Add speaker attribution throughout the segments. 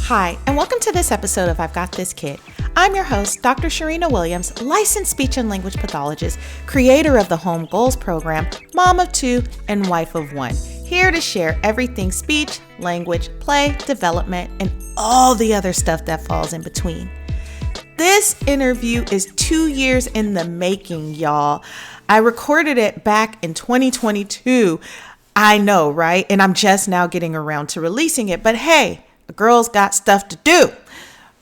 Speaker 1: Hi, and welcome to this episode of I've Got This Kid. I'm your host, Dr. Cherina Williams, licensed speech and language pathologist, creator of the Home Goals program, mom of two, and wife of one. Here to share everything speech, language, play, development, and all the other stuff that falls in between. This interview is 2 years in the making, y'all. I recorded it back in 2022. I know, right? And I'm just now getting around to releasing it. But hey, a girl's got stuff to do.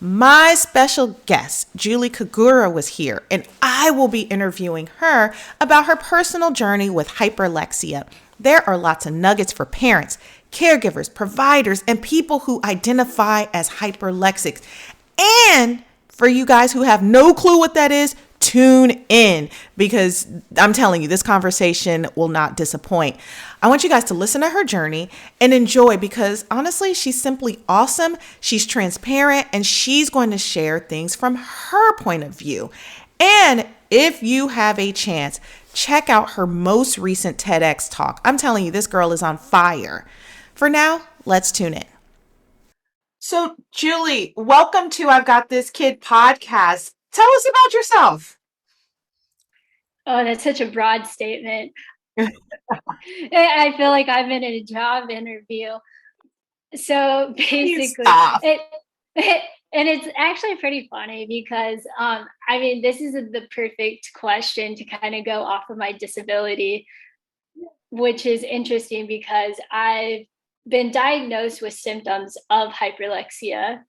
Speaker 1: My special guest, Julie Kogura, was here, and I will be interviewing her about her personal journey with hyperlexia. There are lots of nuggets for parents, caregivers, providers, and people who identify as hyperlexics. And for you guys who have no clue what that is, tune in because I'm telling you, this conversation will not disappoint. I want you guys to listen to her journey and enjoy because honestly, she's simply awesome. She's transparent and she's going to share things from her point of view. And if you have a chance, check out her most recent TEDx talk. I'm telling you, this girl is on fire. For now, let's tune in. So, Julie, welcome to I've Got This Kid podcast. Tell us about yourself.
Speaker 2: Oh, that's such a broad statement. I feel like I'm in a job interview. So basically, and it's actually pretty funny because, this is the perfect question to kind of go off of my disability, which is interesting because I've been diagnosed with symptoms of hyperlexia.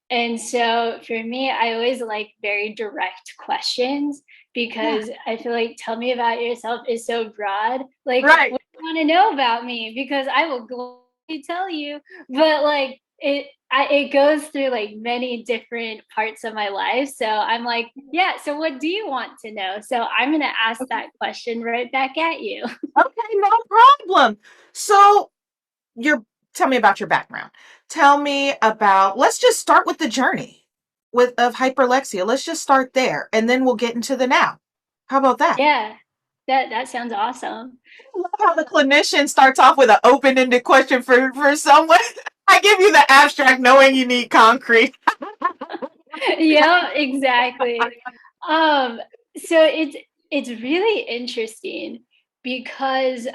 Speaker 2: And so for me, I always like very direct questions because I feel like tell me about yourself is so broad. Like,
Speaker 1: right.
Speaker 2: What do you want to know about me? Because I will gladly tell you. But like it goes through like many different parts of my life. So I'm like, yeah, so what do you want to know? So I'm going to ask that question right back at you.
Speaker 1: Okay, no problem. So tell me about your background. Tell me about, let's just start with the journey of hyperlexia. Let's just start there and then we'll get into the now. How about that?
Speaker 2: Yeah, that sounds awesome.
Speaker 1: I love how the clinician starts off with an open-ended question for someone. I give you the abstract knowing you need concrete.
Speaker 2: Yeah, exactly. So it's really interesting because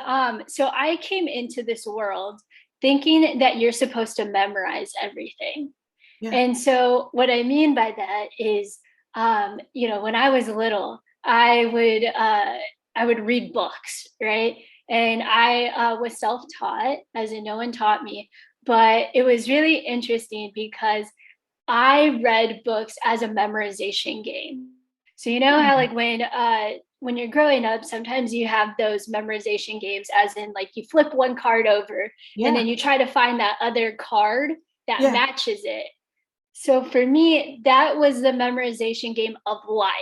Speaker 2: so I came into this world thinking that you're supposed to memorize everything.
Speaker 1: Yeah.
Speaker 2: And so what I mean by that is when I was little, I would read books, right? And I was self-taught, as in no one taught me, but it was really interesting because I read books as a memorization game. So you know how like when you're growing up, sometimes you have those memorization games, as in like you flip one card over and then you try to find that other card that matches it. So for me, that was the memorization game of life.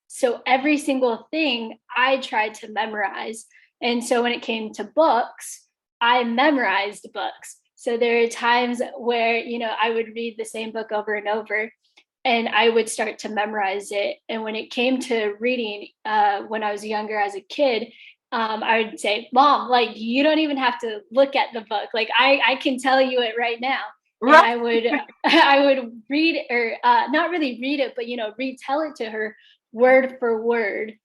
Speaker 2: So every single thing I tried to memorize. And so when it came to books, I memorized books. So there are times where, I would read the same book over and over and I would start to memorize it. And when it came to reading, when I was younger as a kid, I would say, Mom, like, you don't even have to look at the book. Like, I can tell you it right now. Right. And I would read or not really read it, but, retell it to her word for word.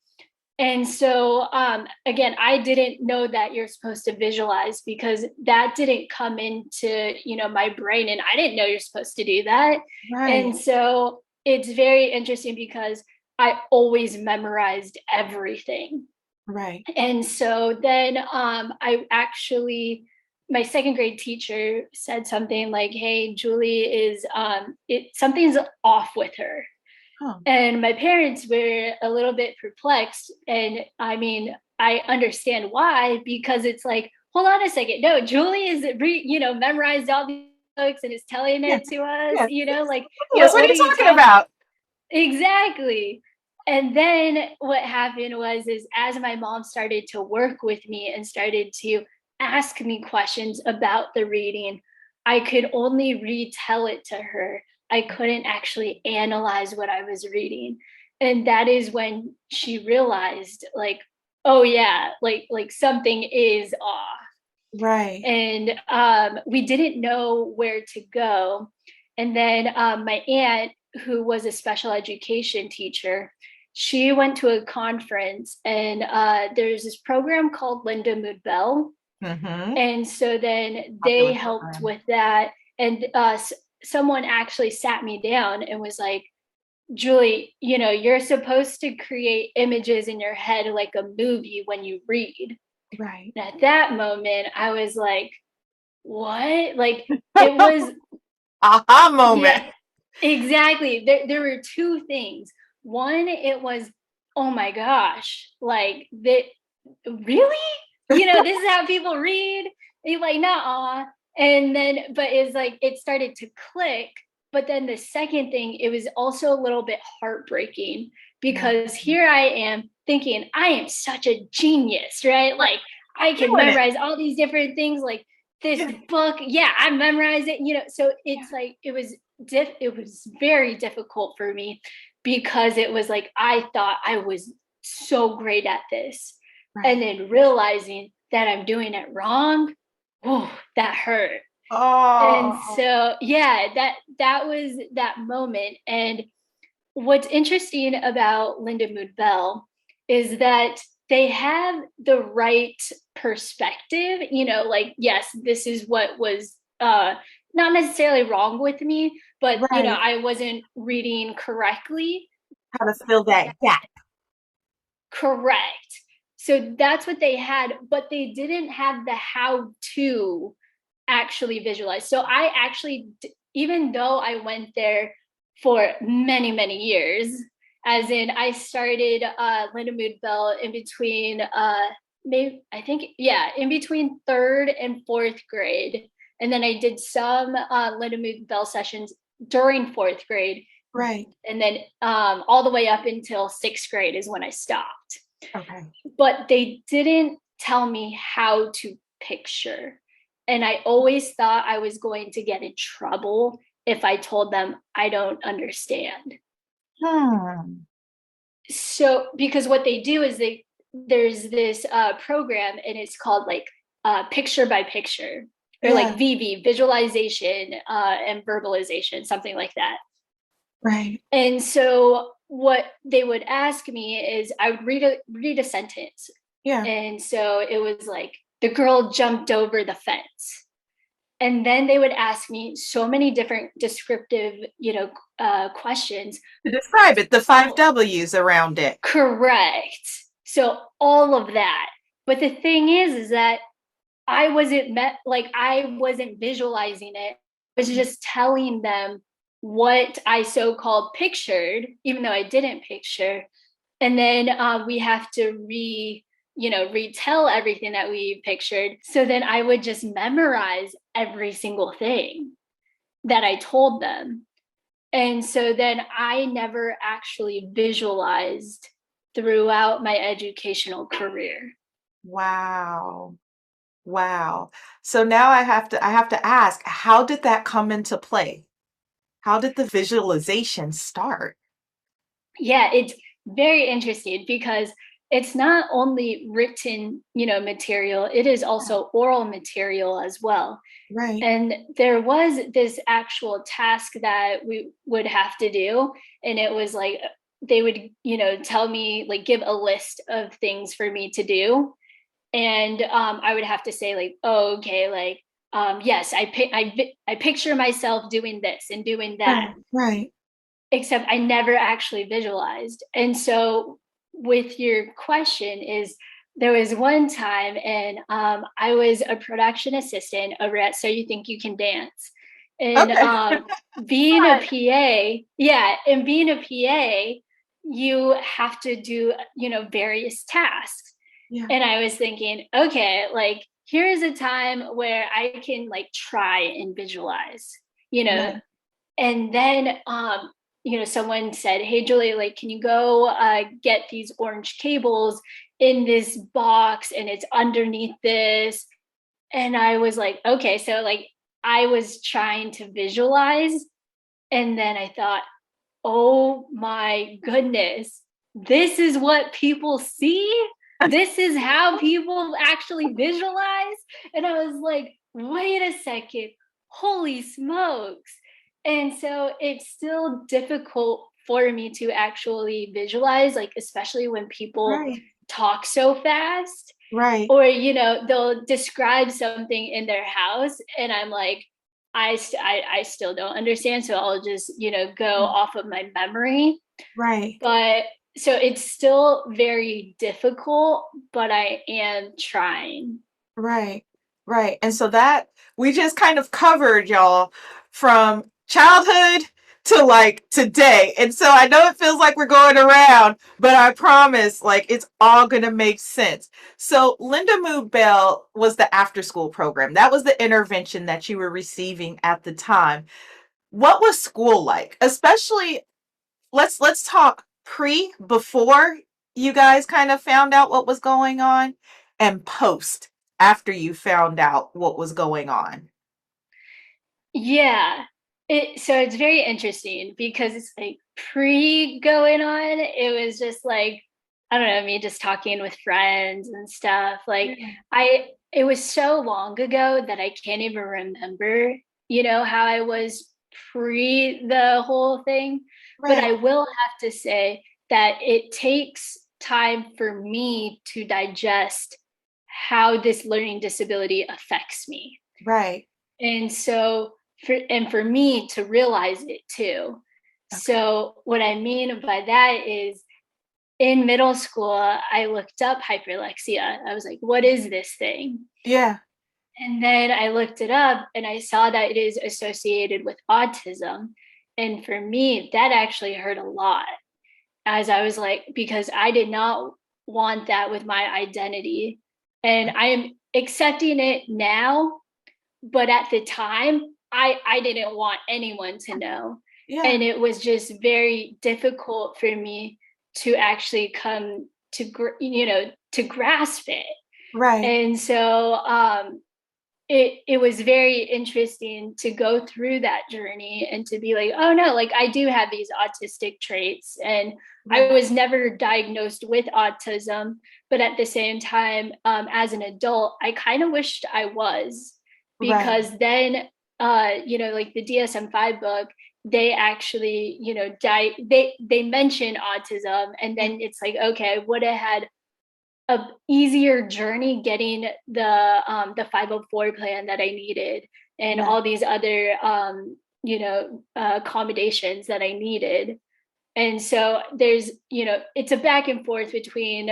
Speaker 2: And so, again, I didn't know that you're supposed to visualize because that didn't come into, my brain. And I didn't know you're supposed to do that. Right. And so it's very interesting because I always memorized everything.
Speaker 1: Right.
Speaker 2: And so then my second grade teacher said something like, hey, Julie something's off with her. Huh. And my parents were a little bit perplexed. And I understand why, because it's like, hold on a second. No, Julie is, memorized all these books and is telling it to us,
Speaker 1: what are you talking about?
Speaker 2: Exactly. And then what happened was as my mom started to work with me and started to ask me questions about the reading, I could only retell it to her. I couldn't actually analyze what I was reading. And that is when she realized, like, oh yeah, like something is off.
Speaker 1: Right.
Speaker 2: And we didn't know where to go. And then my aunt, who was a special education teacher, she went to a conference, and there's this program called Linda Mood Bell.
Speaker 1: Mm-hmm.
Speaker 2: And so then they
Speaker 1: Popular
Speaker 2: helped
Speaker 1: program.
Speaker 2: with that. And someone actually sat me down and was like, Julie, you're supposed to create images in your head like a movie when you read.
Speaker 1: Right.
Speaker 2: And at that moment, I was like, what? Like, it was,
Speaker 1: Aha moment.
Speaker 2: yeah, exactly. There were two things. One, it was, oh my gosh, like, that, really? This is how people read. You're like, nah. And then, but it's like, it started to click. But then the second thing, it was also a little bit heartbreaking, because here I am thinking I am such a genius, right? Like, I can
Speaker 1: Doing it.
Speaker 2: memorize all these different things, like this book. Yeah, I memorized it, so it's like, it was very difficult for me, because it was like, I thought I was so great at this.
Speaker 1: Right.
Speaker 2: And then realizing that I'm doing it wrong, oh, that hurt.
Speaker 1: Oh.
Speaker 2: And so, yeah, that was that moment. And what's interesting about Linda Mood Bell is that they have the right perspective, like, yes, this is what was not necessarily wrong with me, but
Speaker 1: Right.
Speaker 2: I wasn't reading correctly.
Speaker 1: How to fill that gap.
Speaker 2: Correct. So that's what they had, but they didn't have the how to actually visualize. So I actually, even though I went there for many, many years, as in I started Linda Mood Bell in between, in between third and fourth grade. And then I did some Linda Mood Bell sessions during fourth grade.
Speaker 1: Right.
Speaker 2: And then all the way up until sixth grade is when I stopped.
Speaker 1: Okay.
Speaker 2: But they didn't tell me how to picture. And I always thought I was going to get in trouble if I told them I don't understand. So, because what they do is there's this program, and it's called like picture by picture, or like VV, visualization and verbalization, something like that.
Speaker 1: Right.
Speaker 2: And so what they would ask me is, I would read a sentence.
Speaker 1: Yeah.
Speaker 2: And so it was like, the girl jumped over the fence. And then they would ask me so many different descriptive, questions.
Speaker 1: To describe it, the 5 W's around it.
Speaker 2: Correct. So all of that. But the thing is that I wasn't visualizing it. I was just telling them what I so-called pictured, even though I didn't picture. And then we have to retell everything that we pictured. So then I would just memorize every single thing that I told them. And so then I never actually visualized throughout my educational career.
Speaker 1: Wow. Wow. So now I have to ask, how did that come into play? How did the visualization start?
Speaker 2: Yeah, it's very interesting, because it's not only written, material, it is also oral material as well.
Speaker 1: Right.
Speaker 2: And there was this actual task that we would have to do. And it was like, they would, tell me, like, give a list of things for me to do. And I would have to say, like, oh, okay, like, yes, I picture myself doing this and doing that.
Speaker 1: Right.
Speaker 2: Except I never actually visualized. And so with your question is, there was one time, and I was a production assistant over at So You Think You Can Dance. And being a PA, and being a PA, you have to do, various tasks. Yeah. And I was thinking, okay, like, here's a time where I can like try and visualize, and then someone said, hey, Julie, like, can you go get these orange cables in this box, and it's underneath this? And I was like, okay. So like, I was trying to visualize, and then I thought, oh my goodness, this is what people see. This is how people actually visualize. And I was like, wait a second, holy smokes. And so it's still difficult for me to actually visualize, like, especially when people
Speaker 1: Right.
Speaker 2: talk so fast,
Speaker 1: Right.
Speaker 2: or, they'll describe something in their house. And I'm like, I still don't understand. So I'll just, go off of my memory.
Speaker 1: Right.
Speaker 2: But so it's still very difficult, but I am trying.
Speaker 1: Right. Right. And so that we just kind of covered y'all from childhood to like today. And so I know it feels like we're going around, but I promise like it's all going to make sense. So Linda Moo Bell was the after school program. That was the intervention that you were receiving at the time. What was school like? Especially let's talk before you guys kind of found out what was going on and post after you found out what was going on.
Speaker 2: Yeah. So it's very interesting because it's like pre going on, it was just like, I don't know, me just talking with friends and stuff. Like,
Speaker 1: Yeah.
Speaker 2: it was so long ago that I can't even remember, how I was pre the whole thing. But
Speaker 1: Right.
Speaker 2: I will have to say that it takes time for me to digest how this learning disability affects me.
Speaker 1: Right.
Speaker 2: And so for me to realize it too.
Speaker 1: Okay.
Speaker 2: So what I mean by that is, in middle school I looked up hyperlexia. I was like, what is this thing?
Speaker 1: Yeah.
Speaker 2: And then I looked it up and I saw that it is associated with autism. And for me, that actually hurt a lot, as I was like, because I did not want that with my identity. And I am accepting it now, but at the time I didn't want anyone to know.
Speaker 1: Yeah.
Speaker 2: And it was just very difficult for me to actually come to to grasp it.
Speaker 1: Right.
Speaker 2: And so it was very interesting to go through that journey and to be like, oh no, like I do have these autistic traits, and I
Speaker 1: Right.
Speaker 2: was never diagnosed with autism. But at the same time, as an adult, I kind of wished I was,
Speaker 1: Right.
Speaker 2: because then like the DSM-5 book, they actually, they mention autism, and
Speaker 1: Yeah.
Speaker 2: then it's like, okay, I would have had a easier journey getting the 504 plan that I needed, and
Speaker 1: Yeah.
Speaker 2: all these other accommodations that I needed. And so there's, it's a back and forth between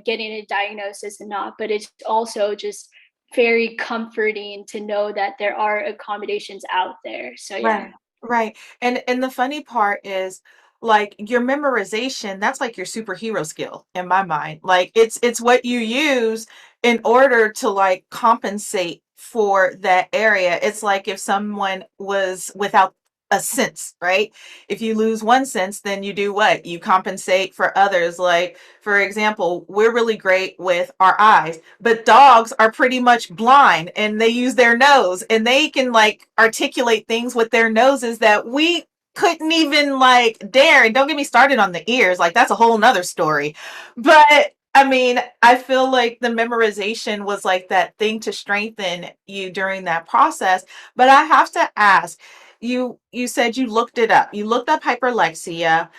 Speaker 2: getting a diagnosis and not, but it's also just very comforting to know that there are accommodations out there. So yeah.
Speaker 1: Right. Right. And the funny part is like your memorization, that's like your superhero skill in my mind. Like it's what you use in order to like compensate for that area. It's like if someone was without a sense, right? If you lose one sense, then you do what? You compensate for others. Like, for example, we're really great with our eyes, but dogs are pretty much blind and they use their nose and they can like articulate things with their noses that we couldn't even like dare. And don't get me started on the ears. Like, that's a whole nother story. But I mean, I feel like the memorization was like that thing to strengthen you during that process. But I have to ask, you said you looked it up. You looked up hyperlexia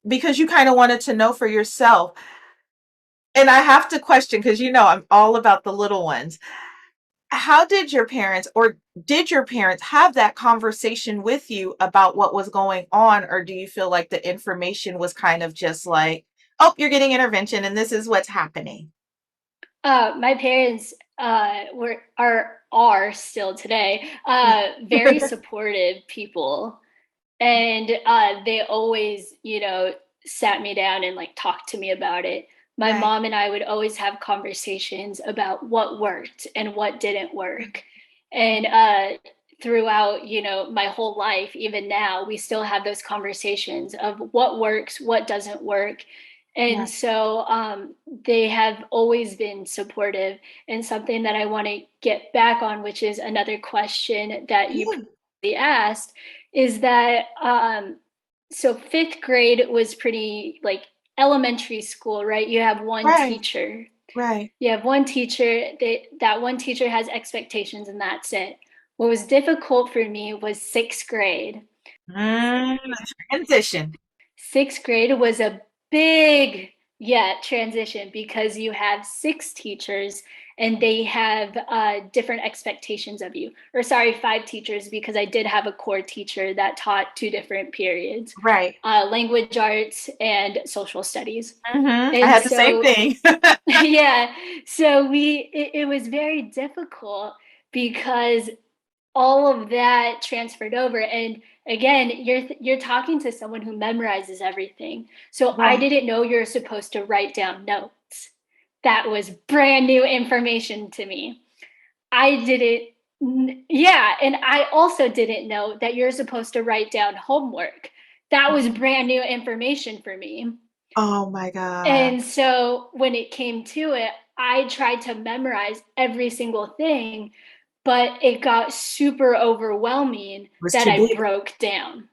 Speaker 1: because you kind of wanted to know for yourself. And I have to question because I'm all about the little ones. How did your parents or did your parents have that conversation with you about what was going on? Or do you feel like the information was kind of just like, oh, you're getting intervention and this is what's happening?
Speaker 2: My parents are still today very supportive people, and they always, sat me down and like talked to me about it. My
Speaker 1: Right.
Speaker 2: mom and I would always have conversations about what worked and what didn't work. And throughout, my whole life, even now, we still have those conversations of what works, what doesn't work. And
Speaker 1: Right.
Speaker 2: so they have always been supportive. And something that I want to get back on, which is another question that you
Speaker 1: Yeah.
Speaker 2: previously asked, is that so fifth grade was pretty like elementary school, right? You have one
Speaker 1: Right.
Speaker 2: teacher.
Speaker 1: Right.
Speaker 2: You have one teacher. That one teacher has expectations, and that's it. What was difficult for me was sixth grade.
Speaker 1: Mm, transition.
Speaker 2: Sixth grade was a big, yeah, transition because you have six teachers and they have different expectations of you. Or sorry, five teachers because I did have a core teacher that taught two different periods,
Speaker 1: Right.
Speaker 2: language arts and social studies.
Speaker 1: I
Speaker 2: And
Speaker 1: had the same
Speaker 2: so,
Speaker 1: thing.
Speaker 2: yeah, so it was very difficult because all of that transferred over. And again, you're talking to someone who memorizes everything, so I
Speaker 1: Right.
Speaker 2: didn't know you're supposed to write down notes. That was brand new information to me. I didn't. Yeah, and I also didn't know that you're supposed to write down homework. That was brand new information for me.
Speaker 1: Oh my God.
Speaker 2: And so when it came to it, I tried to memorize every single thing, but it got super overwhelming
Speaker 1: It was
Speaker 2: that
Speaker 1: too
Speaker 2: I
Speaker 1: big.
Speaker 2: broke down.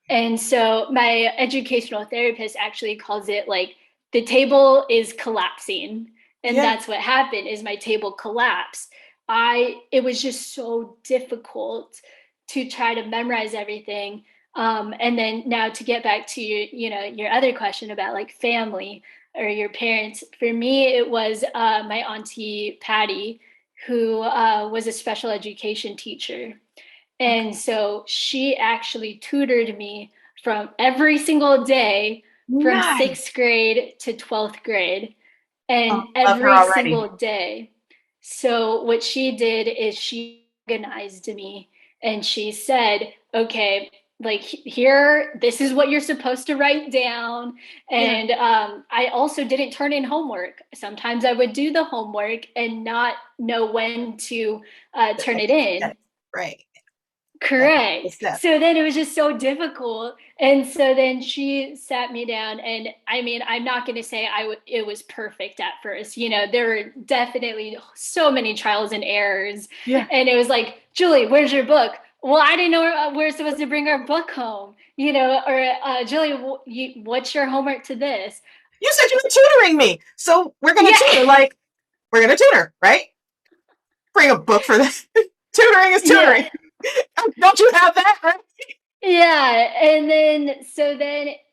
Speaker 2: And so my educational therapist actually calls it like the table is collapsing. And
Speaker 1: Yeah.
Speaker 2: that's what happened is my table collapsed. It was just so difficult to try to memorize everything. And then now to get back to your other question about like family or your parents, for me, it was my auntie Patty, who was a special education teacher.
Speaker 1: Okay.
Speaker 2: And so she actually tutored me from every single day from
Speaker 1: Nice.
Speaker 2: sixth grade to 12th grade,
Speaker 1: Oh,
Speaker 2: and
Speaker 1: love her
Speaker 2: every
Speaker 1: already.
Speaker 2: single day. So what she did is she organized me and she said, okay, like here, this is what you're supposed to write down.
Speaker 1: Yeah.
Speaker 2: And I also didn't turn in homework. Sometimes I would do the homework and not know when to
Speaker 1: The
Speaker 2: turn it
Speaker 1: next
Speaker 2: in.
Speaker 1: step. Right. That's the
Speaker 2: Correct.
Speaker 1: step.
Speaker 2: So then it was just so difficult. And so then she sat me down and I mean, I'm not going to say it was perfect at first. You know, there were definitely so many trials and errors.
Speaker 1: Yeah.
Speaker 2: And it was like, "Julie, where's your book?" "Well, I didn't know we're supposed to bring our book home." You know, or "Julie, what's your homework to this?"
Speaker 1: You said you were tutoring me. So we're gonna tutor.
Speaker 2: Yeah.
Speaker 1: Like, we're gonna tutor, right? Bring a book for this. Tutoring is tutoring.
Speaker 2: Yeah.
Speaker 1: Don't you have that, right?
Speaker 2: Yeah, and then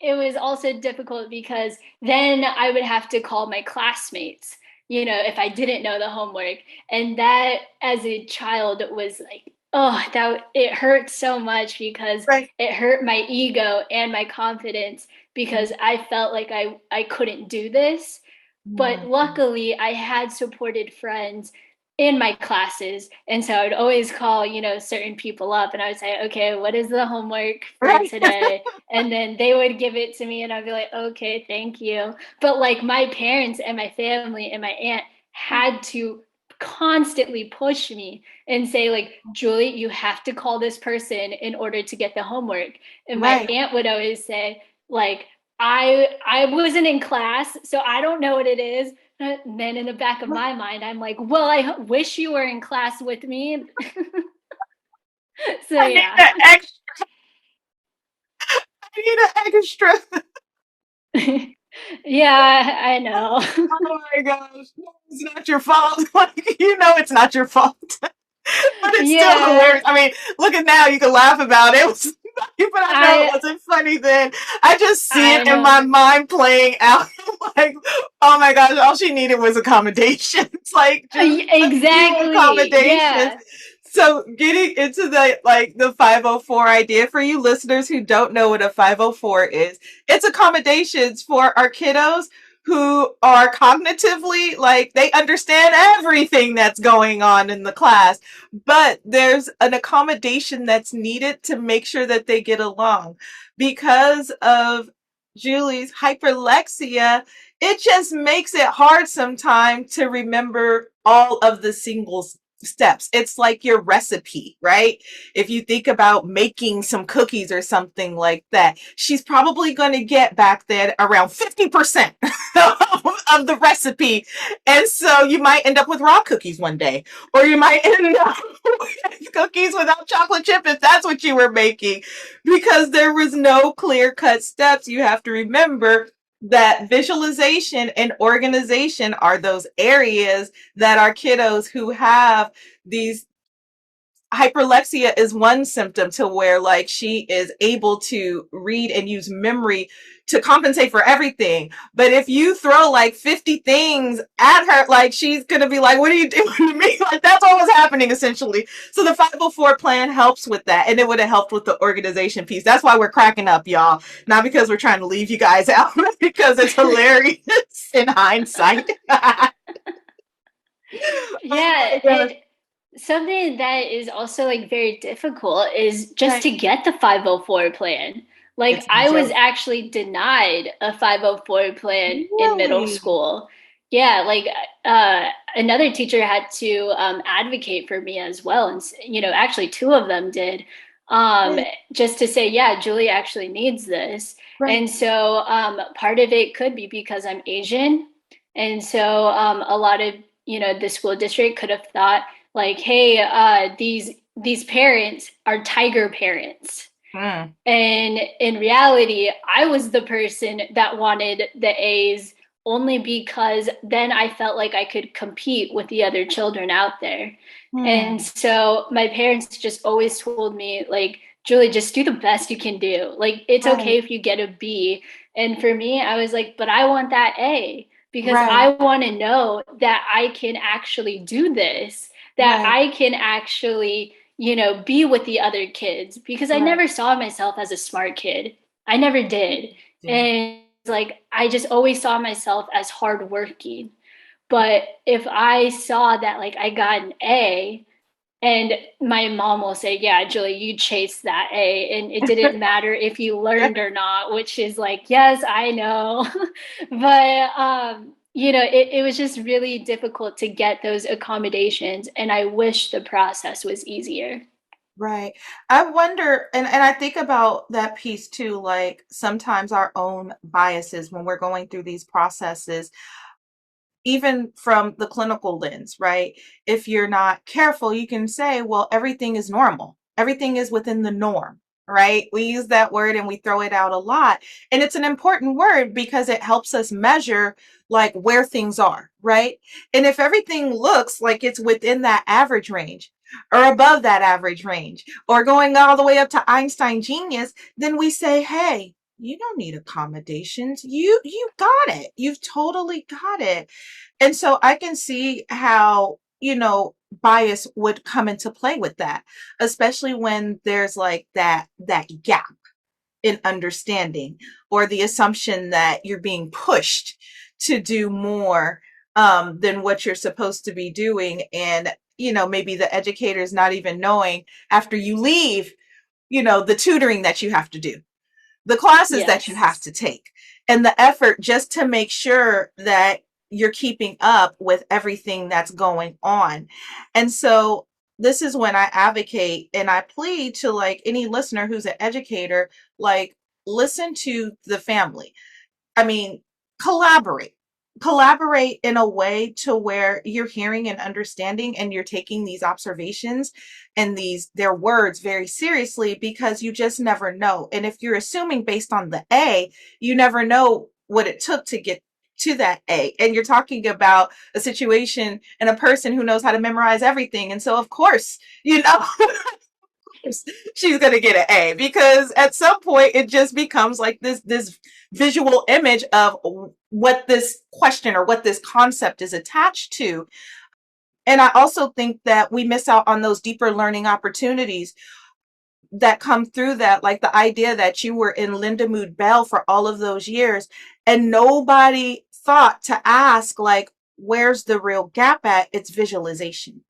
Speaker 2: it was also difficult because then I would have to call my classmates, if I didn't know the homework. And that as a child was like, oh, that it hurt so much because
Speaker 1: Right.
Speaker 2: it hurt my ego and my confidence because I felt like I couldn't do this. But
Speaker 1: Mhm.
Speaker 2: luckily, I had supported friends in my classes. And so I would always call, certain people up and I would say, okay, what is the homework for
Speaker 1: Right.
Speaker 2: today? And then they would give it to me and I'd be like, okay, thank you. But like my parents and my family and my aunt had to constantly push me and say like, "Julie, you have to call this person in order to get the homework." And my
Speaker 1: Right.
Speaker 2: aunt would always say like, I wasn't in class, so I don't know what it is. And then in the back of my mind, I'm like, well, I wish you were in class with me. So
Speaker 1: I need
Speaker 2: yeah.
Speaker 1: an extra. I need an extra.
Speaker 2: Yeah, I know.
Speaker 1: Oh my gosh. No, it's not your fault. Like, you know it's not your fault. But it's still
Speaker 2: Yeah,
Speaker 1: hilarious. I mean, look at now, you can laugh about it. It was funny, but I know it
Speaker 2: I
Speaker 1: wasn't funny then. I just see
Speaker 2: I
Speaker 1: it in my
Speaker 2: know.
Speaker 1: mind playing out. Like, oh my gosh, all she needed was accommodations. Like, just a few
Speaker 2: Exactly.
Speaker 1: accommodations.
Speaker 2: Yeah.
Speaker 1: So getting into the 504 idea for you listeners who don't know what a 504 is, it's accommodations for our kiddos who are cognitively like they understand everything that's going on in the class, but there's an accommodation that's needed to make sure that they get along. Because of Julie's hyperlexia, it just makes it hard sometimes to remember all of the single steps. It's like your recipe, right? If you think about making some cookies or something like that, she's probably going to get back then around 50% of the recipe. And so you might end up with raw cookies one day, or you might end up with cookies without chocolate chip if that's what you were making, because there was no clear cut steps. You have to remember that visualization and organization are those areas that our kiddos who have these hyperlexia is one symptom to where like she is able to read and use memory to compensate for everything. But if you throw like 50 things at her, like she's gonna be like, what are you doing to me? Like that's what was happening essentially. So the 504 plan helps with that, and it would have helped with the organization piece. That's why we're cracking up, y'all. Not because we're trying to leave you guys out, because it's hilarious in hindsight.
Speaker 2: Yeah,
Speaker 1: Oh my gosh.
Speaker 2: and something that is also like very difficult is just
Speaker 1: Right.
Speaker 2: to get the 504 plan. Like
Speaker 1: It's a
Speaker 2: I was
Speaker 1: joke.
Speaker 2: actually denied a 504 plan in middle
Speaker 1: Really?
Speaker 2: school. Yeah, like another teacher had to advocate for me as well, and actually two of them did, um,
Speaker 1: Right.
Speaker 2: just to say, yeah, Julie actually needs this.
Speaker 1: Right.
Speaker 2: And so part of it could be because I'm Asian, and so a lot of the school district could have thought like, hey, these parents are tiger parents.
Speaker 1: Mm.
Speaker 2: And in reality, I was the person that wanted the A's only because then I felt like I could compete with the other children out there. And
Speaker 1: Mm.
Speaker 2: so my parents just always told me, like, Julie, just do the best you can do. Like, it's okay
Speaker 1: Right.
Speaker 2: if you get a B. And for me, I was like, but I want that A because
Speaker 1: Right.
Speaker 2: I want to know that I can actually do this, that
Speaker 1: Right.
Speaker 2: I can actually be with the other kids because I
Speaker 1: Right.
Speaker 2: never saw myself as a smart kid. I never did.
Speaker 1: Yeah.
Speaker 2: And like, I just always saw myself as hardworking. But if I saw that, like, I got an A, and my mom will say, yeah, Julie, you chased that A, and it didn't matter if you learned or not, which is like, yes, I know. But, it was just really difficult to get those accommodations. And I wish the process was easier.
Speaker 1: Right. I wonder, and I think about that piece too, like sometimes our own biases when we're going through these processes, even from the clinical lens, right? If you're not careful, you can say, well, everything is normal. Everything is within the norm, right? We use that word and we throw it out a lot. And it's an important word because it helps us measure like where things are, right? And if everything looks like it's within that average range or above that average range or going all the way up to Einstein genius, then we say, hey, you don't need accommodations. You got it. You've totally got it. And so I can see how, bias would come into play with that, especially when there's like that gap in understanding or the assumption that you're being pushed to do more than what you're supposed to be doing. And, maybe the educator's not even knowing after you leave, the tutoring that you have to do, the classes that you
Speaker 2: Yes.
Speaker 1: have to take, and the effort just to make sure that you're keeping up with everything that's going on. And so this is when I advocate and I plead to like any listener who's an educator, like listen to the family. I mean, collaborate. Collaborate in a way to where you're hearing and understanding and you're taking these observations and their words very seriously because you just never know. And if you're assuming based on the A, you never know what it took to get to that A. And you're talking about a situation and a person who knows how to memorize everything. And so of course, she's going to get an A because at some point it just becomes like this visual image of what this question or what this concept is attached to. And I also think that we miss out on those deeper learning opportunities that come through that, like the idea that you were in Lindamood Bell for all of those years and nobody thought to ask like where's the real gap at. It's visualization,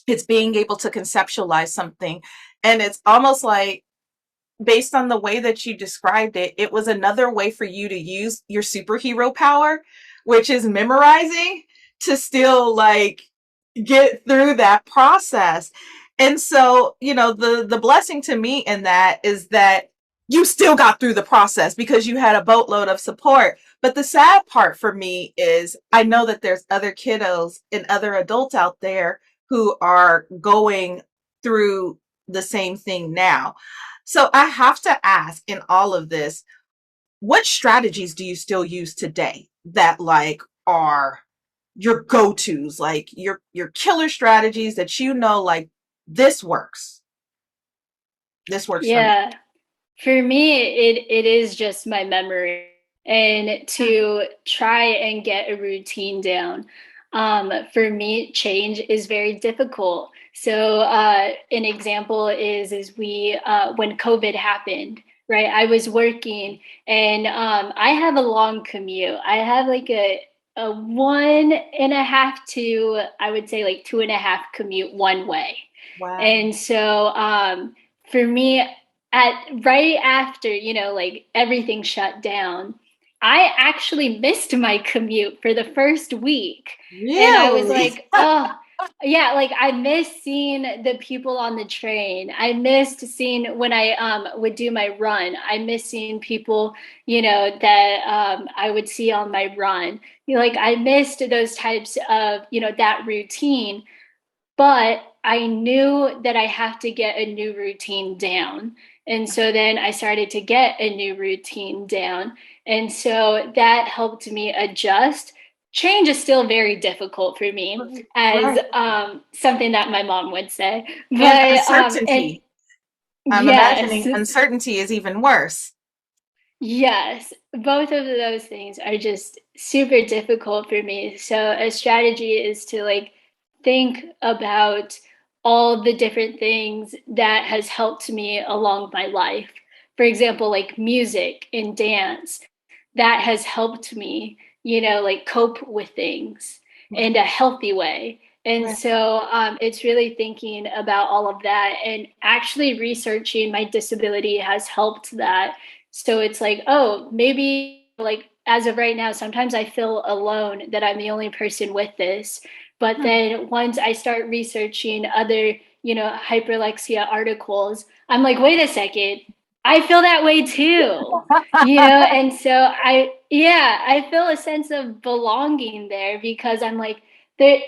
Speaker 1: it's being able to conceptualize something. And it's almost like based on the way that you described it, it was another way for you to use your superhero power, which is memorizing, to still like get through that process. And so, the blessing to me in that is that you still got through the process because you had a boatload of support. But the sad part for me is I know that there's other kiddos and other adults out there who are going through the same thing now. So I have to ask in all of this, what strategies do you still use today that like are your go-tos, like your killer strategies that like this works. This works for me.
Speaker 2: Yeah. For me, it is just my memory and
Speaker 1: Yeah.
Speaker 2: to try and get a routine down. For me, change is very difficult. So, an example is we when COVID happened, right? I was working and I have a long commute. I have like a 1.5 to I would say like 2.5 commute one way.
Speaker 1: Wow.
Speaker 2: And so for me, at right after, like everything shut down, I actually missed my commute for the first week. And I was
Speaker 1: Really?
Speaker 2: like, oh, yeah, like I missed seeing the people on the train. I missed seeing when I would do my run. I missed seeing people, that I would see on my run. Like I missed those types of, that routine, but I knew that I have to get a new routine down. And so then I started to get a new routine down. And so that helped me adjust. Change is still very difficult for me,
Speaker 1: Right.
Speaker 2: as
Speaker 1: Right.
Speaker 2: something that my mom would say.
Speaker 1: And
Speaker 2: But, and
Speaker 1: uncertainty. I'm
Speaker 2: yes,
Speaker 1: imagining uncertainty is even worse.
Speaker 2: yes, both of those things are just super difficult for me. So a strategy is to like think about all the different things that has helped me along my life. For example, like music and dance, that has helped me, like cope with things in
Speaker 1: Right.
Speaker 2: a healthy way. And
Speaker 1: Right.
Speaker 2: so it's really thinking about all of that, and actually researching my disability has helped that. So it's like, oh, maybe like as of right now, sometimes I feel alone that I'm the only person with this. But
Speaker 1: Hmm.
Speaker 2: then once I start researching other, hyperlexia articles, I'm like, wait a second, I feel that way too, and so yeah, I feel a sense of belonging there because I'm like, there,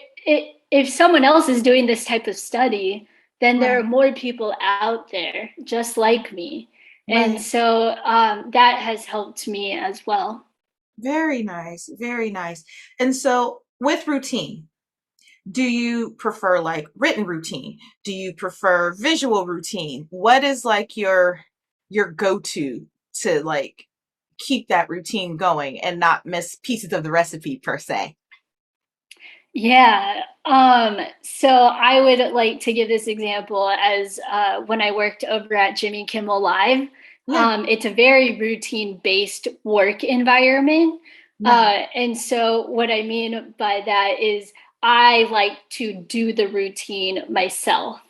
Speaker 2: if someone else is doing this type of study, then there are
Speaker 1: Right.
Speaker 2: more people out there just like me. And
Speaker 1: Right.
Speaker 2: so that has helped me as well.
Speaker 1: Very nice. Very nice. And so with routine, do you prefer like written routine? Do you prefer visual routine? What is like your go-to to like keep that routine going and not miss pieces of the recipe per se?
Speaker 2: Yeah. So I would like to give this example as when I worked over at Jimmy Kimmel Live.
Speaker 1: Yeah.
Speaker 2: It's a very routine based work environment.
Speaker 1: Right.
Speaker 2: And so what I mean by that is I like to do the routine myself.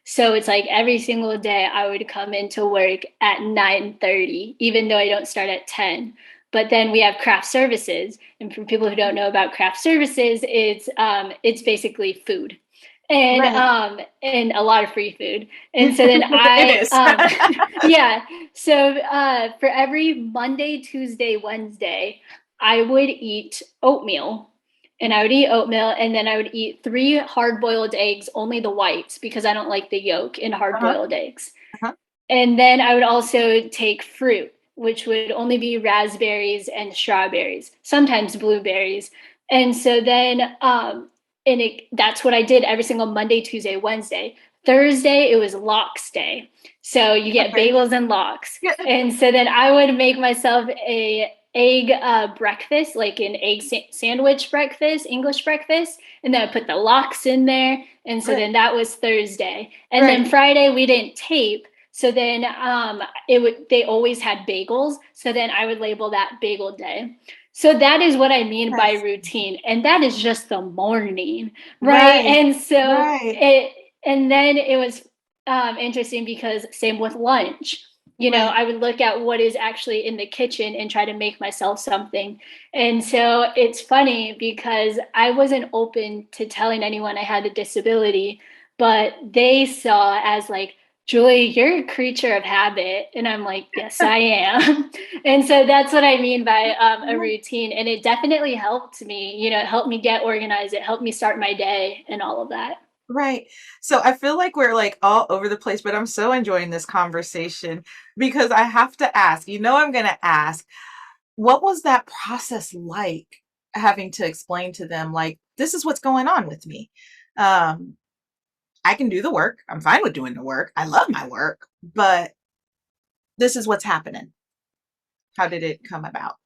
Speaker 2: So it's like every single day I would come into work at 9:30, even though I don't start at 10. But then we have craft services, and for people who don't know about craft services, it's basically food,
Speaker 1: Right.
Speaker 2: and a lot of free food. And so then
Speaker 1: It is.
Speaker 2: yeah. So for every Monday, Tuesday, Wednesday, I would eat oatmeal. And I would eat oatmeal, and then I would eat 3 hard-boiled eggs, only the whites, because I don't like the yolk in
Speaker 1: Uh-huh.
Speaker 2: hard-boiled eggs.
Speaker 1: Uh-huh.
Speaker 2: And then I would also take fruit, which would only be raspberries and strawberries, sometimes blueberries. And so then, that's what I did every single Monday, Tuesday, Wednesday. Thursday, it was lox day. So you get
Speaker 1: Okay.
Speaker 2: bagels and lox.
Speaker 1: Yeah.
Speaker 2: And so then I would make myself a egg breakfast, like an egg sandwich breakfast, English breakfast. And then I put the lox in there. And so
Speaker 1: Right.
Speaker 2: then that was Thursday. And then
Speaker 1: Right.
Speaker 2: Friday, we didn't tape. So then they always had bagels. So then I would label that bagel day. So that is what I mean by
Speaker 1: Yes.
Speaker 2: routine. And that is just the morning, right?
Speaker 1: Right.
Speaker 2: And so
Speaker 1: Right.
Speaker 2: and then it was interesting because same with lunch.
Speaker 1: Right.
Speaker 2: I would look at what is actually in the kitchen and try to make myself something. And so it's funny because I wasn't open to telling anyone I had a disability, but they saw as like, Julie, you're a creature of habit. And I'm like, yes, I am. And so that's what I mean by a routine. And it definitely helped me, it helped me get organized. It helped me start my day and all of that.
Speaker 1: Right. So I feel like we're like all over the place, but I'm so enjoying this conversation because I have to ask, I'm going to ask, what was that process like having to explain to them, like, this is what's going on with me? Um, I can do the work. I'm fine with doing the work. I love my work, but this is what's happening. How did it come about?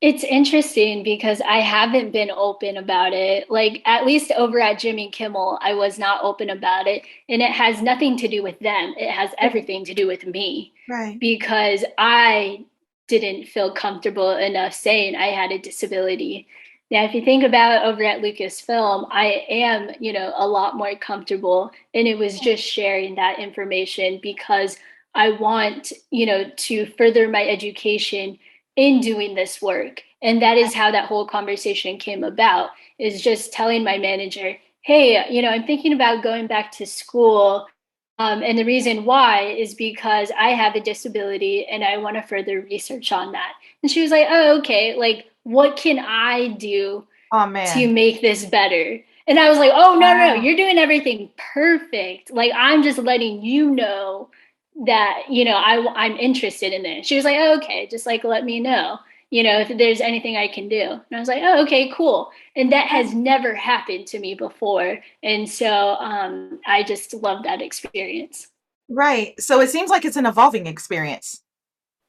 Speaker 2: It's interesting because I haven't been open about it. Like, at least over at Jimmy Kimmel, I was not open about it. And it has nothing to do with them, it has everything to do with me
Speaker 1: Right.
Speaker 2: because I didn't feel comfortable enough saying I had a disability. Now, if you think about over at Lucasfilm, I am, a lot more comfortable. And it was just sharing that information because I want, to further my education in doing this work. And that is how that whole conversation came about, is just telling my manager, hey, I'm thinking about going back to school. And the reason why is because I have a disability and I want to further research on that. And she was like, oh, okay. Like, what can I do
Speaker 1: Oh
Speaker 2: to
Speaker 1: man.
Speaker 2: make this better? And I was like, oh, no, no,
Speaker 1: Wow.
Speaker 2: you're doing everything perfect. Like, I'm just letting you know that, I'm interested in this. She was like, oh, okay, just like let me know, if there's anything I can do. And I was like, oh, okay, cool. And that has never happened to me before. And so I just love that experience.
Speaker 1: Right. So it seems like it's an evolving experience.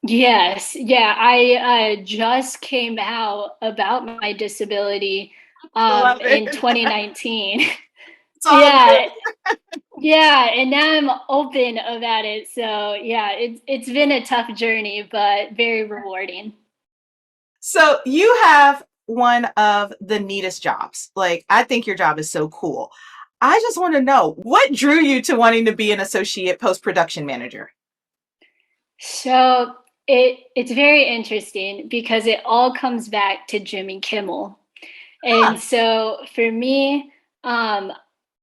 Speaker 2: Yes. Yeah. I just came out about my disability
Speaker 1: I love it.
Speaker 2: in 2019.
Speaker 1: It's all
Speaker 2: Yeah.
Speaker 1: good.
Speaker 2: Yeah, and now I'm open about it. So yeah, it's been a tough journey, but very rewarding.
Speaker 1: So you have one of the neatest jobs. Like, I think your job is so cool. I just want to know what drew you to wanting to be an associate post-production manager?
Speaker 2: So it's very interesting because it all comes back to Jimmy Kimmel.
Speaker 1: Huh.
Speaker 2: And so for me, um,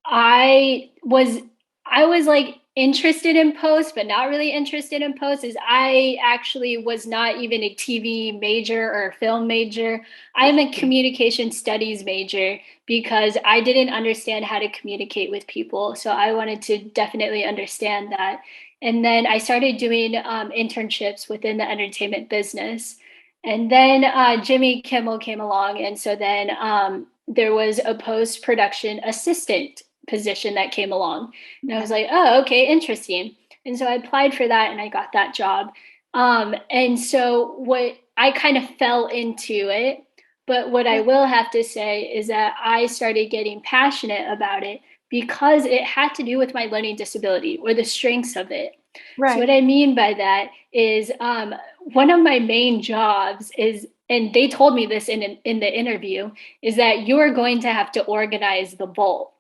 Speaker 2: I was I was like interested in post, but not really interested in post. Is I actually was not even a TV major or a film major. I'm a communication studies major because I didn't understand how to communicate with people. So I wanted to definitely understand that. And then I started doing internships within the entertainment business. And then Jimmy Kimmel came along. And so then there was a post production assistant position that came along. And I was like, oh, okay, interesting. And so I applied for that and I got that job. And so what I kind of fell into it. But what I will have to say is that I started getting passionate about it because it had to do with my learning disability or the strengths of it. So
Speaker 1: Right.
Speaker 2: what I mean by that is one of my main jobs is, and they told me this in the interview, is that you are going to have to organize the bowl.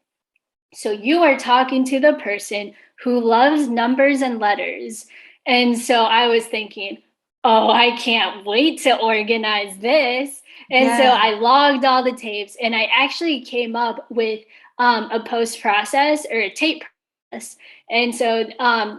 Speaker 2: So you are talking to the person who loves numbers and letters. And so I was thinking, oh, I can't wait to organize this. And so
Speaker 1: Yeah.
Speaker 2: I logged all the tapes and I actually came up with a post process or a tape process. And so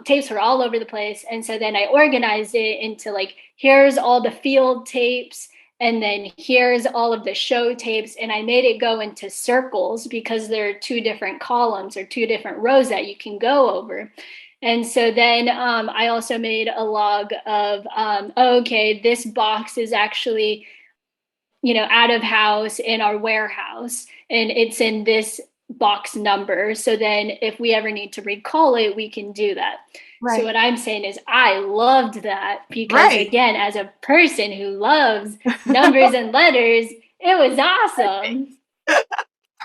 Speaker 2: tapes were all over the place. And so then I organized it into like, here's all the field tapes and then here's all of the show tapes. And I made it go into circles because there are two different columns or two different rows that you can go over. And so then I also made a log of, okay, this box is actually, out of house in our warehouse and it's in this box number. So then if we ever need to recall it, we can do that. So
Speaker 1: Right.
Speaker 2: what I'm saying is I loved that because
Speaker 1: Right.
Speaker 2: again, as a person who loves numbers and letters, it was
Speaker 1: Perfect.
Speaker 2: awesome.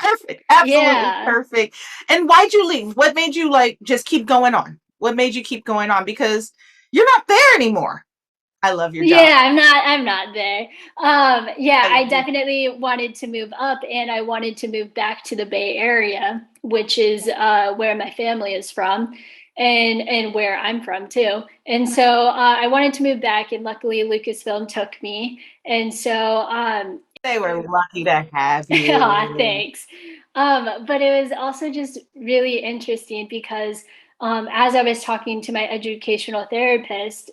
Speaker 1: Perfect. Absolutely
Speaker 2: Yeah.
Speaker 1: perfect. And why'd you leave? What made you like just keep going on? What made you keep going on? Because you're not there anymore. I love your job.
Speaker 2: Yeah, I'm not there. Yeah,
Speaker 1: I
Speaker 2: I
Speaker 1: love it.
Speaker 2: definitely wanted to move up and I wanted to move back to the Bay Area, which is where my family is from and where I'm from too. And so I wanted to move back and luckily Lucasfilm took me. And so
Speaker 1: They were lucky to have
Speaker 2: aw,
Speaker 1: you.
Speaker 2: thanks. But it was also just really interesting because as I was talking to my educational therapist,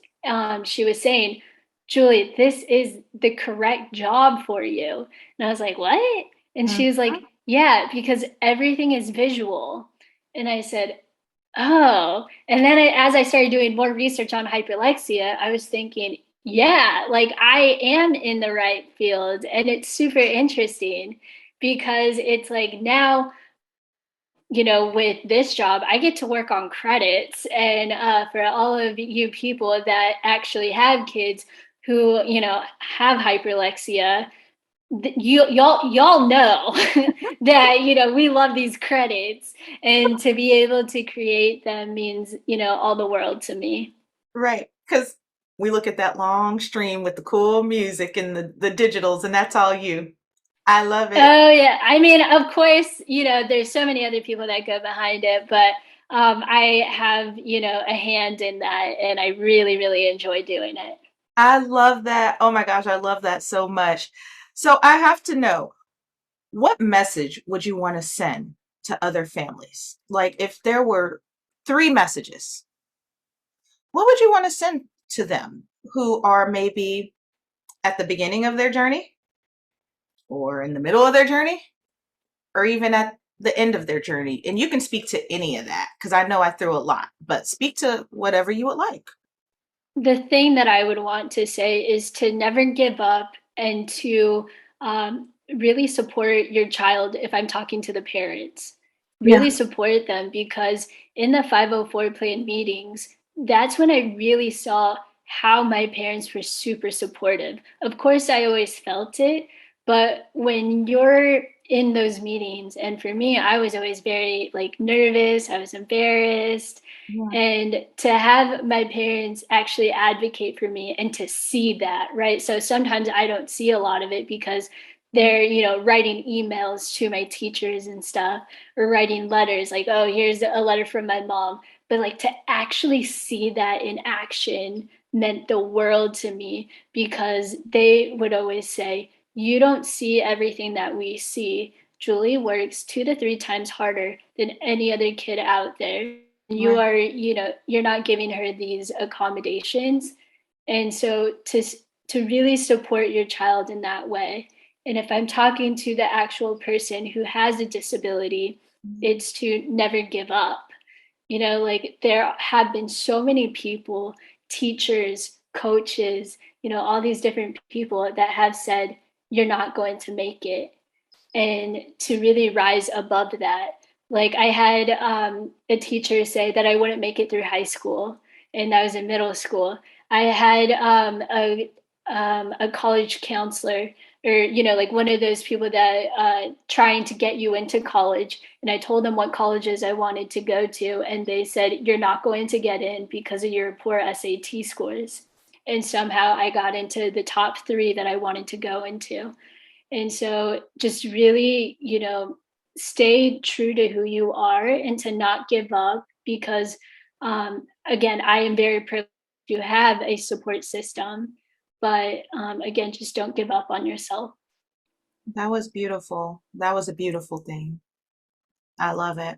Speaker 2: she was saying, Julie, this is the correct job for you. And I was like, what? And she was like,
Speaker 1: Mhm.
Speaker 2: yeah, because everything is visual. And I said, oh. And then as I started doing more research on hyperlexia, I was thinking, yeah, like I am in the right field. And it's super interesting because it's like now with this job, I get to work on credits. And for all of you people that actually have kids who, have hyperlexia, y'all know that, we love these credits, and to be able to create them means, all the world to me.
Speaker 1: Right. Because we look at that long stream with the cool music and the digitals, and that's all you. I love it.
Speaker 2: Oh yeah. I mean, of course, there's so many other people that go behind it, but I have, a hand in that, and I really, really enjoy doing it.
Speaker 1: I love that. Oh my gosh, I love that so much. So I have to know, what message would you want to send to other families? Like if there were three messages, what would you want to send to them who are maybe at the beginning of their journey or in the middle of their journey or even at the end of their journey? And you can speak to any of that because I know I threw a lot, but speak to whatever you would like.
Speaker 2: The thing that I would want to say is to never give up, and to really support your child. If I'm talking to the parents,
Speaker 1: Yeah.
Speaker 2: really support them, because in the 504 plan meetings, that's when I really saw how my parents were super supportive. Of course, I always felt it, but when you're in those meetings, and for me, I was always very like nervous, I was embarrassed,
Speaker 1: Yeah.
Speaker 2: and to have my parents actually advocate for me and to see that, right? So sometimes I don't see a lot of it because they're, writing emails to my teachers and stuff, or writing letters like, oh, here's a letter from my mom. But like to actually see that in action meant the world to me, because they would always say, you don't see everything that we see. Julie works 2 to 3 times harder than any other kid out there. You
Speaker 1: Right.
Speaker 2: are, you're not giving her these accommodations. And so to really support your child in that way. And if I'm talking to the actual person who has a disability, it's to never give up. Like there have been so many people, teachers, coaches, all these different people that have said, you're not going to make it, and to really rise above that. Like I had a teacher say that I wouldn't make it through high school, and that was in middle school. I had a college counselor, or like one of those people that trying to get you into college, and I told them what colleges I wanted to go to, and they said, you're not going to get in because of your poor SAT scores. And somehow I got into the top three that I wanted to go into. And so just really, stay true to who you are and to not give up, because again, I am very privileged to have a support system, but again, just don't give up on yourself.
Speaker 1: That was beautiful. That was a beautiful thing. I love it.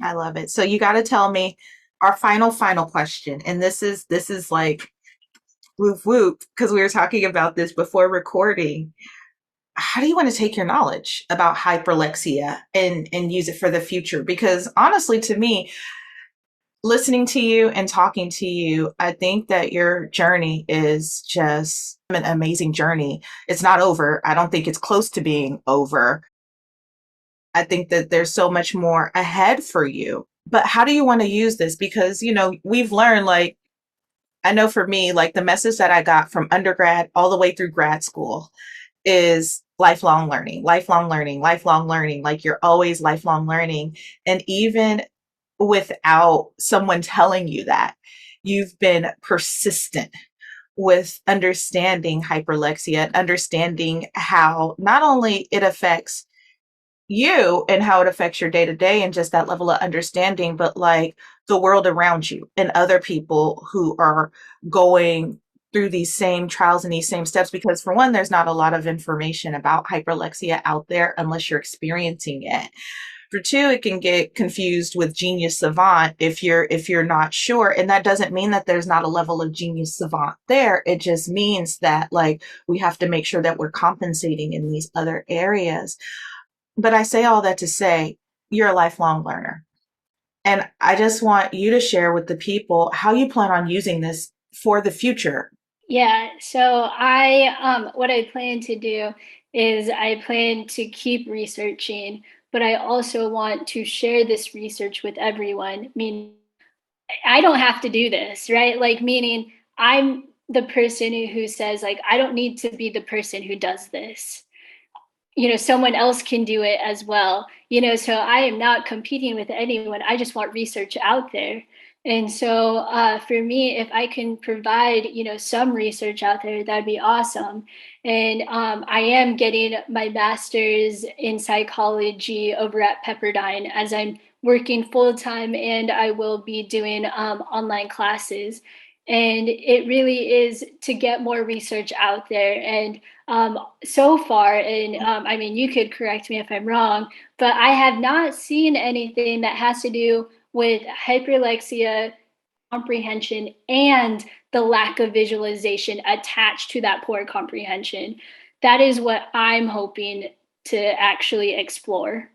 Speaker 1: I love it. So you got to tell me our final question. And this is like whoop whoop because we were talking about this before recording. How do you want to take your knowledge about hyperlexia and use it for the future? Because honestly, to me, listening to you and talking to you, I think that your journey is just an amazing journey. It's not over. I don't think it's close to being over. I think that there's so much more ahead for you. But how do you want to use this? Because, we've learned, like, I know for me, like the message that I got from undergrad all the way through grad school is lifelong learning, lifelong learning, lifelong learning. Like you're always lifelong learning. And even without someone telling you that, you've been persistent with understanding hyperlexia, understanding how not only it affects you and how it affects your day to day and just that level of understanding, but like the world around you and other people who are going through these same trials and these same steps. Because for one, there's not a lot of information about hyperlexia out there unless you're experiencing it. For two, it can get confused with genius savant if you're not sure. And that doesn't mean that there's not a level of genius savant there. It just means that like we have to make sure that we're compensating in these other areas. But I say all that to say you're a lifelong learner. And I just want you to share with the people how you plan on using this for the future.
Speaker 2: Yeah, so I what I plan to do is I plan to keep researching but I also want to share this research with everyone. Meaning, I don't have to do this, right? Like, meaning I'm the person who says, like, I don't need to be the person who does this. Someone else can do it as well. So I am not competing with anyone. I just want research out there. And so for me, if I can provide, some research out there, that'd be awesome. And I am getting my master's in psychology over at Pepperdine as I'm working full time, and I will be doing online classes. And it really is to get more research out there. And so far, and I mean, you could correct me if I'm wrong, but I have not seen anything that has to do with hyperlexia, comprehension, and the lack of visualization attached to that poor comprehension. That is what I'm hoping to actually explore.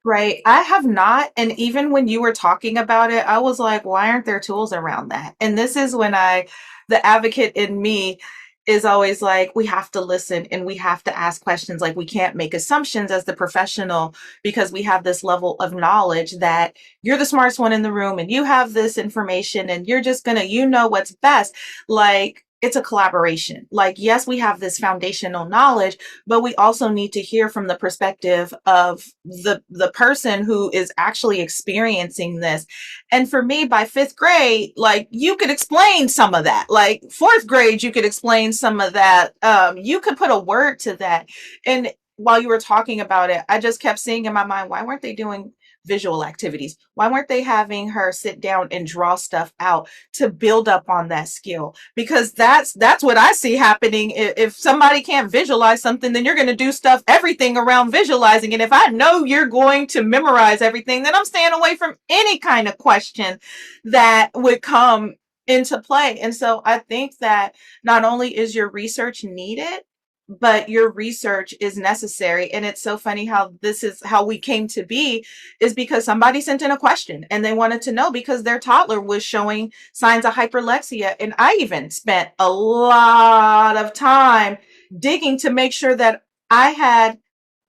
Speaker 1: Right. I have not. And even when you were talking about it, I was like, why aren't there tools around that? And this is when the advocate in me is always like, we have to listen and we have to ask questions. Like, we can't make assumptions as the professional because we have this level of knowledge that you're the smartest one in the room and you have this information and you're just going to, what's best. Like, it's a collaboration. Like, yes, we have this foundational knowledge, but we also need to hear from the perspective of the person who is actually experiencing this. And for me, by fifth grade, like, you could explain some of that. Like, fourth grade, you could explain some of that. You could put a word to that. And while you were talking about it, I just kept seeing in my mind, why weren't they doing visual activities? Why weren't they having her sit down and draw stuff out to build up on that skill? Because that's what I see happening. If somebody can't visualize something, then you're going to do everything around visualizing. And if I know you're going to memorize everything, then I'm staying away from any kind of question that would come into play. And so I think that not only is your research needed, but your research is necessary. And it's so funny how this is how we came to be, is because somebody sent in a question and they wanted to know because their toddler was showing signs of hyperlexia. And I even spent a lot of time digging to make sure that I had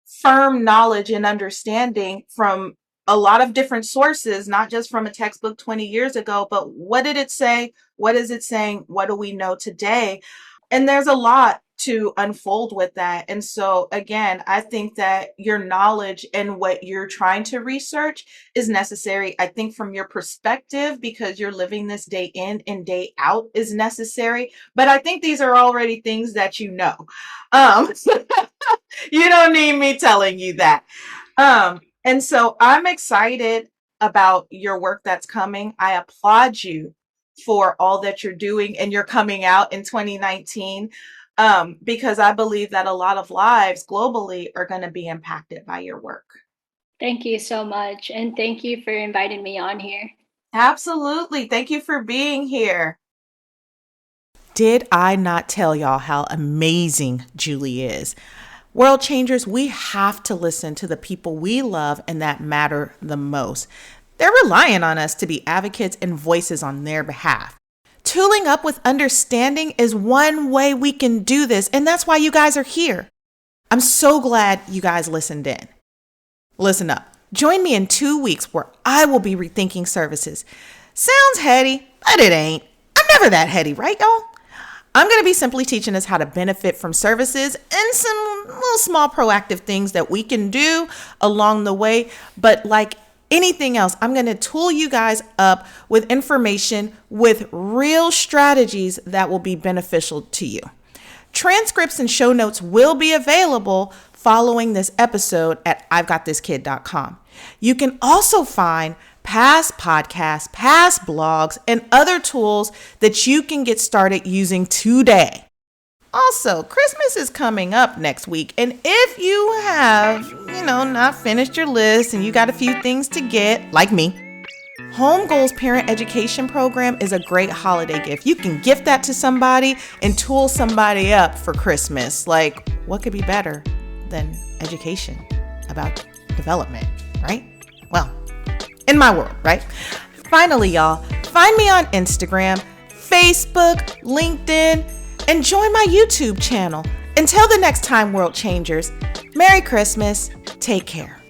Speaker 1: firm knowledge and understanding from a lot of different sources, not just from a textbook 20 years ago, but what did it say? What is it saying? What do we know today? And there's a lot to unfold with that. And so again, I think that your knowledge and what you're trying to research is necessary. I think from your perspective, because you're living this day in and day out, is necessary. But I think these are already things that you know. You don't need me telling you that. And so I'm excited about your work that's coming. I applaud you for all that you're doing, and you're coming out in 2019. Because I believe that a lot of lives globally are going to be impacted by your work.
Speaker 2: Thank you so much. And thank you for inviting me on here.
Speaker 1: Absolutely. Thank you for being here. Did I not tell y'all how amazing Julie is? World changers, we have to listen to the people we love and that matter the most. They're relying on us to be advocates and voices on their behalf. Tooling up with understanding is one way we can do this, and that's why you guys are here. I'm so glad you guys listened in. Listen up. Join me in 2 weeks where I will be rethinking services. Sounds heady, but it ain't. I'm never that heady, right, y'all? I'm going to be simply teaching us how to benefit from services and some little small proactive things that we can do along the way, but like anything else, I'm going to tool you guys up with information with real strategies that will be beneficial to you. Transcripts and show notes will be available following this episode at I'veGotThisKid.com. You can also find past podcasts, past blogs, and other tools that you can get started using today. Also, Christmas is coming up next week, and if you have, not finished your list and you got a few things to get, like me, Home Goals Parent Education Program is a great holiday gift. You can gift that to somebody and tool somebody up for Christmas. Like, what could be better than education about development, right? Well, in my world, right? Finally, y'all, find me on Instagram, Facebook, LinkedIn, and join my YouTube channel. Until the next time, world changers, Merry Christmas. Take care.